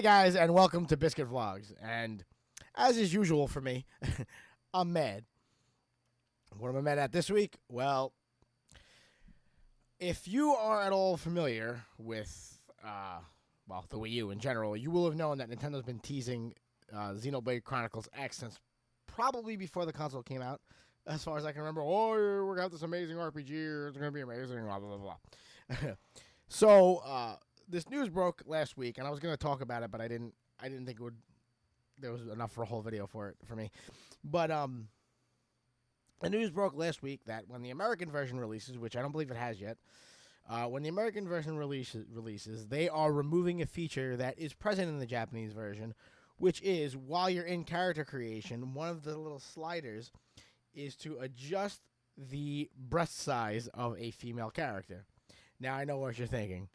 Hey guys, and welcome to Biscuit Vlogs. And as is usual for me, I'm mad. What am I mad at this week? Well, if you are at all familiar with, the Wii U in general, you will have known that Nintendo's been teasing Xenoblade Chronicles X since probably before the console came out. As far as I can remember, we're going to have this amazing RPG, it's going to be amazing, blah, blah, blah, blah. So, this news broke last week, and I was going to talk about it, but I didn't think there was enough for a whole video for me. But, the news broke last week that when the American version releases, which I don't believe it has yet, when the American version releases, they are removing a feature that is present in the Japanese version, which is, while you're in character creation, one of the little sliders is to adjust the breast size of a female character. Now, I know what you're thinking,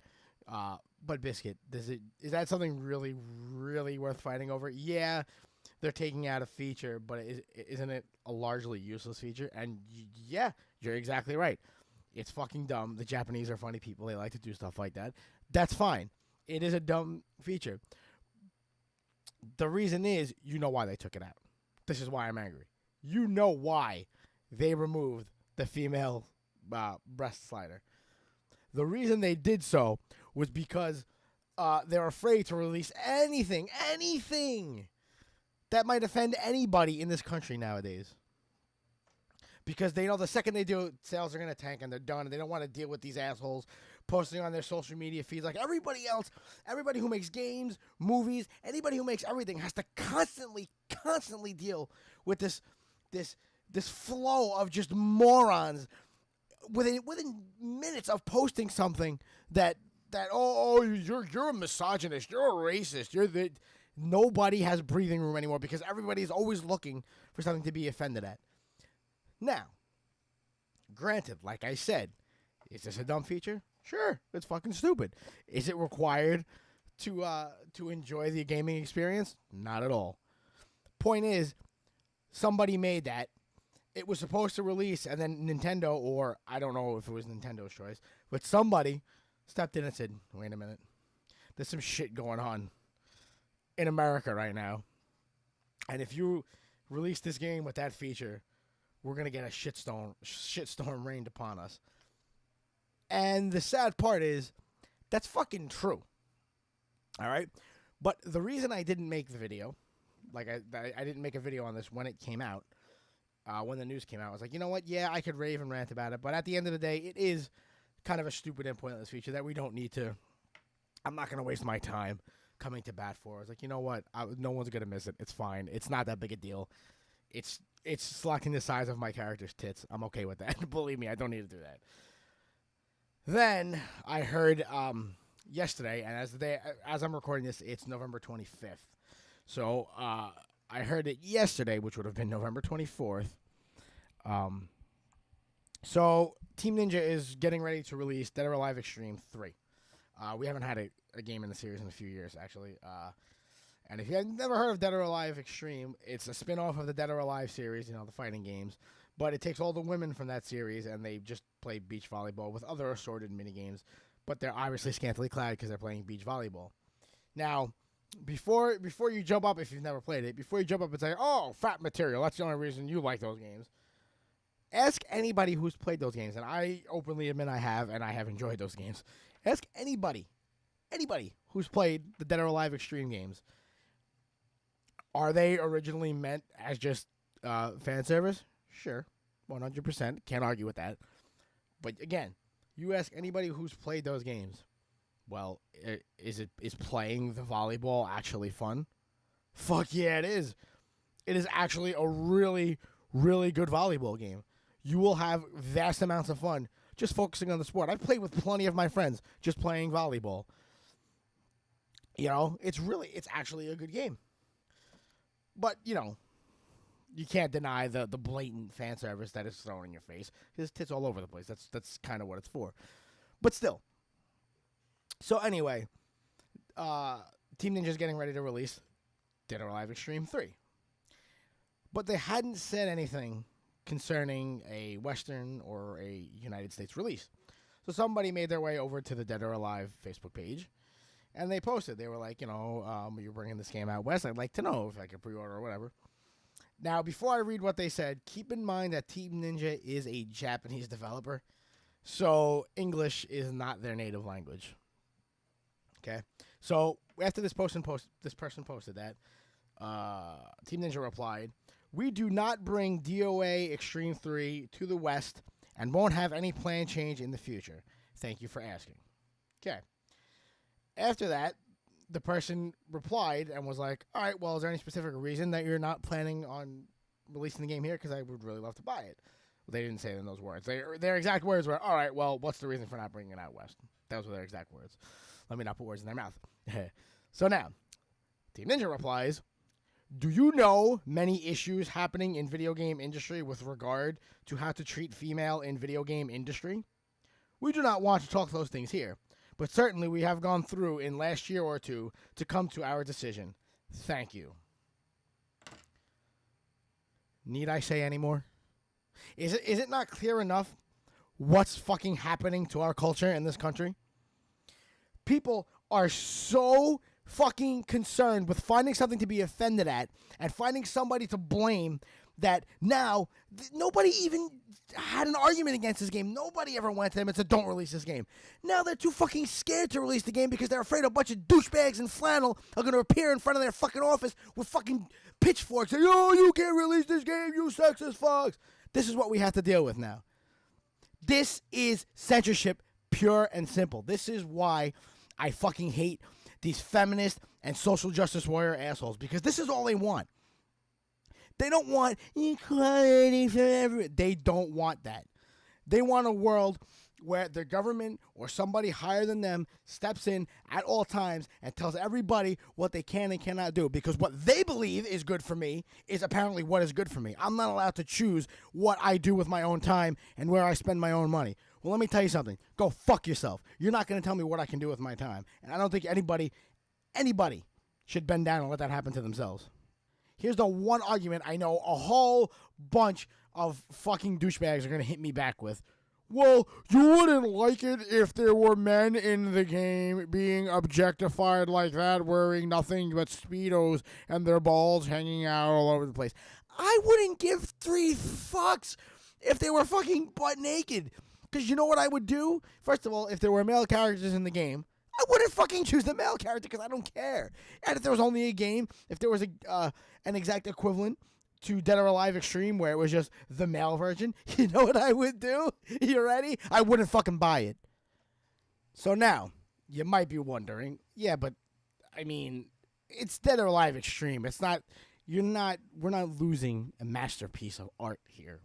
but Biscuit, is that something really, really worth fighting over? Yeah, they're taking out a feature, but isn't it a largely useless feature? And yeah, you're exactly right. It's fucking dumb. The Japanese are funny people. They like to do stuff like that. That's fine. It is a dumb feature. The reason is, you know why they took it out. This is why I'm angry. You know why they removed the female breast slider. The reason they did so was because they're afraid to release anything that might offend anybody in this country nowadays. Because they know the second they do it, sales are going to tank and they're done. And they don't want to deal with these assholes posting on their social media feeds like everybody else. Everybody who makes games, movies, anybody who makes everything has to constantly deal with this flow of just morons within minutes of posting something that you're a misogynist, you're a racist, nobody has breathing room anymore because everybody's always looking for something to be offended at. Now, granted, like I said, is this a dumb feature? Sure, it's fucking stupid. Is it required to enjoy the gaming experience? Not at all. Point is, somebody made that. It was supposed to release, and then Nintendo, or I don't know if it was Nintendo's choice, but somebody stepped in and said, wait a minute, there's some shit going on in America right now. And if you release this game with that feature, we're going to get a shitstorm rained upon us. And the sad part is, that's fucking true. All right? But the reason I didn't make the video, like I didn't make a video on this when it came out, when the news came out, I was like, you know what? Yeah, I could rave and rant about it. But at the end of the day, it is kind of a stupid and pointless feature that we don't need to. I'm not going to waste my time coming to bat for. I was like, you know what? No one's going to miss it. It's fine. It's not that big a deal. It's selecting the size of my character's tits. I'm okay with that. Believe me, I don't need to do that. Then I heard yesterday, and as I'm recording this, it's November 25th. So I heard it yesterday, which would have been November 24th. So Team Ninja is getting ready to release Dead or Alive Extreme 3. We haven't had a game in the series in a few years, actually. And if you have never heard of Dead or Alive Extreme, it's a spin-off of the Dead or Alive series, the fighting games. But it takes all the women from that series, and they just play beach volleyball with other assorted minigames. But they're obviously scantily clad because they're playing beach volleyball. Now, before you jump up, if you've never played it, before you jump up and say, oh, fat material, that's the only reason you like those games, ask anybody who's played those games, and I openly admit I have, and I have enjoyed those games. Ask anybody who's played the Dead or Alive Extreme games. Are they originally meant as just fan service? Sure, 100%. Can't argue with that. But again, you ask anybody who's played those games, well, is playing the volleyball actually fun? Fuck yeah, it is. It is actually a really, really good volleyball game. You will have vast amounts of fun just focusing on the sport. I've played with plenty of my friends just playing volleyball. It's actually a good game. But, you can't deny the blatant fan service that is thrown in your face. There's tits all over the place. That's kind of what it's for. But still. So anyway, Team Ninja's getting ready to release Dead or Alive Extreme 3. But they hadn't said anything concerning a Western or a United States release. So somebody made their way over to the Dead or Alive Facebook page And they posted. They were like, you're bringing this game out west. I'd like to know if I can pre-order or whatever. Now, before I read what they said, keep in mind that Team Ninja is a Japanese developer, so English is not their native language. Okay? So after this person posted that, Team Ninja replied, "We do not bring DOA Extreme 3 to the West and won't have any plan change in the future. Thank you for asking." Okay. After that, the person replied and was like, all right, well, is there any specific reason that you're not planning on releasing the game here? Because I would really love to buy it. Well, they didn't say it in those words. Their exact words were, all right, well, what's the reason for not bringing it out west? Those were their exact words. Let me not put words in their mouth. So now, Team Ninja replies, "Do you know many issues happening in video game industry with regard to how to treat female in video game industry? We do not want to talk those things here, but certainly we have gone through in last year or two to come to our decision. Thank you." Need I say any more? Is it not clear enough what's fucking happening to our culture in this country? People are so fucking concerned with finding something to be offended at and finding somebody to blame that now nobody even had an argument against this game. Nobody ever went to them and said, don't release this game. Now they're too fucking scared to release the game because they're afraid a bunch of douchebags in flannel are going to appear in front of their fucking office with fucking pitchforks and, "Oh, you can't release this game, you sexist fucks." This is what we have to deal with now. This is censorship, pure and simple. This is why I fucking hate these feminist and social justice warrior assholes, because this is all they want. They don't want equality for everyone. They don't want that. They want a world where the government or somebody higher than them steps in at all times and tells everybody what they can and cannot do, because what they believe is good for me is apparently what is good for me. I'm not allowed to choose what I do with my own time and where I spend my own money. Well, let me tell you something. Go fuck yourself. You're not going to tell me what I can do with my time. And I don't think anybody should bend down and let that happen to themselves. Here's the one argument I know a whole bunch of fucking douchebags are going to hit me back with. "Well, you wouldn't like it if there were men in the game being objectified like that, wearing nothing but Speedos and their balls hanging out all over the place." I wouldn't give 3 fucks if they were fucking butt naked. Because you know what I would do? First of all, if there were male characters in the game, I wouldn't fucking choose the male character because I don't care. And if there was only a game, if there was an exact equivalent to Dead or Alive Extreme where it was just the male version, you know what I would do? You ready? I wouldn't fucking buy it. So now, you might be wondering, yeah, but, I mean, it's Dead or Alive Extreme. It's not, we're not losing a masterpiece of art here.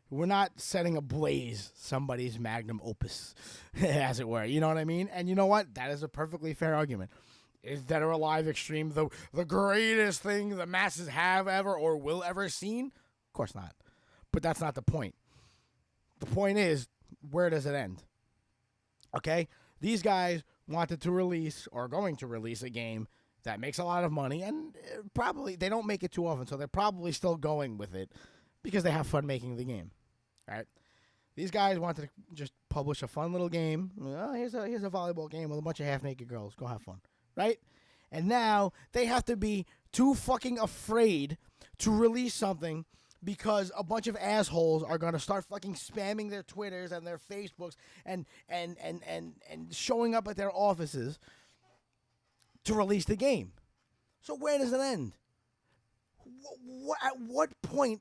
We're not setting ablaze somebody's magnum opus, as it were. You know what I mean? And you know what? That is a perfectly fair argument. Is Dead or Alive Extreme the greatest thing the masses have ever or will ever seen? Of course not. But that's not the point. The point is, where does it end? Okay? These guys wanted to release or are going to release a game that makes a lot of money, and probably they don't make it too often, so they're probably still going with it because they have fun making the game. Right? These guys wanted to just publish a fun little game. Oh, here's a volleyball game with a bunch of half-naked girls. Go have fun. Right? And now they have to be too fucking afraid to release something because a bunch of assholes are going to start fucking spamming their Twitters and their Facebooks and showing up at their offices to release the game. So where does it end? At what point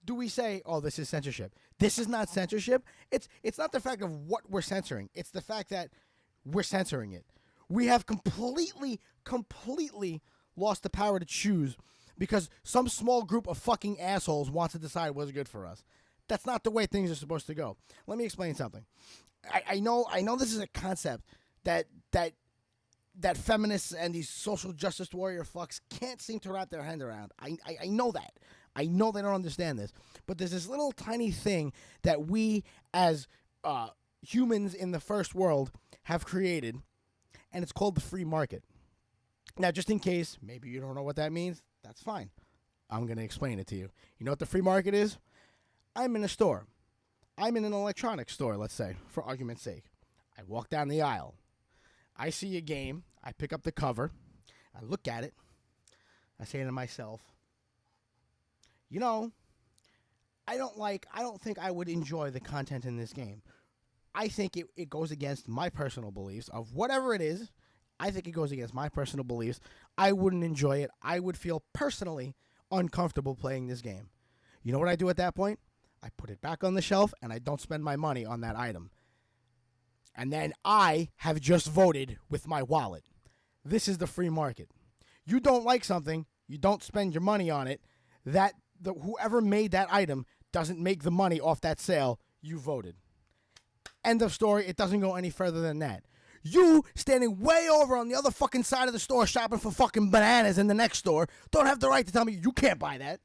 do we say, oh, this is censorship? This is not censorship. It's not the fact of what we're censoring. It's the fact that we're censoring it. We have completely lost the power to choose because some small group of fucking assholes wants to decide what's good for us. That's not the way things are supposed to go. Let me explain something. I know this is a concept that feminists and these social justice warrior fucks can't seem to wrap their hand around. I know that. I know they don't understand this. But there's this little tiny thing that we as humans in the first world have created, and it's called the free market. Now, just in case maybe you don't know what that means, that's fine. I'm going to explain it to you. You know what the free market is? I'm in a store. I'm in an electronics store, let's say, for argument's sake. I walk down the aisle. I see a game. I pick up the cover. I look at it. I say to myself, you know, I don't think I would enjoy the content in this game. I think it goes against my personal beliefs of whatever it is. I think it goes against my personal beliefs. I wouldn't enjoy it. I would feel personally uncomfortable playing this game. You know what I do at that point? I put it back on the shelf and I don't spend my money on that item. And then I have just voted with my wallet. This is the free market. You don't like something, you don't spend your money on it. Whoever made that item doesn't make the money off that sale. You voted. End of story. It doesn't go any further than that. You, standing way over on the other fucking side of the store shopping for fucking bananas in the next store, don't have the right to tell me you can't buy that.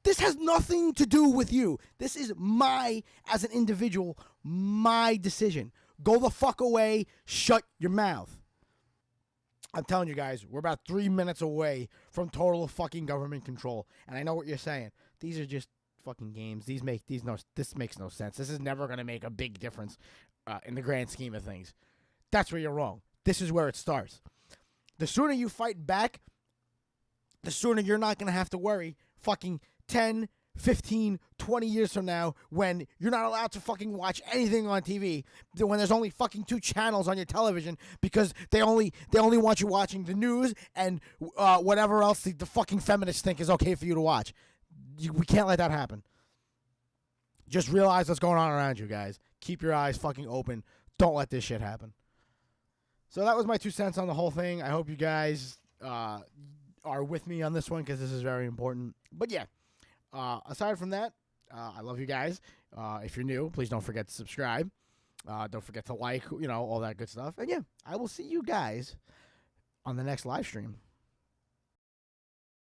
This has nothing to do with you. This is as an individual, my decision. Go the fuck away. Shut your mouth. I'm telling you guys, we're about 3 minutes away from total fucking government control. And I know what you're saying. These are just fucking games. This makes no sense. This is never going to make a big difference in the grand scheme of things. That's where you're wrong. This is where it starts. The sooner you fight back, the sooner you're not going to have to worry fucking 10, 15, 20 years from now when you're not allowed to fucking watch anything on TV, when there's only fucking 2 channels on your television because they only want you watching the news and whatever else the fucking feminists think is okay for you to watch. We can't let that happen. Just realize what's going on around you, guys. Keep your eyes fucking open. Don't let this shit happen. So that was my 2 cents on the whole thing. I hope you guys are with me on this one because this is very important. But yeah, aside from that, I love you guys. If you're new, please don't forget to subscribe. Don't forget to like, all that good stuff. And yeah, I will see you guys on the next live stream.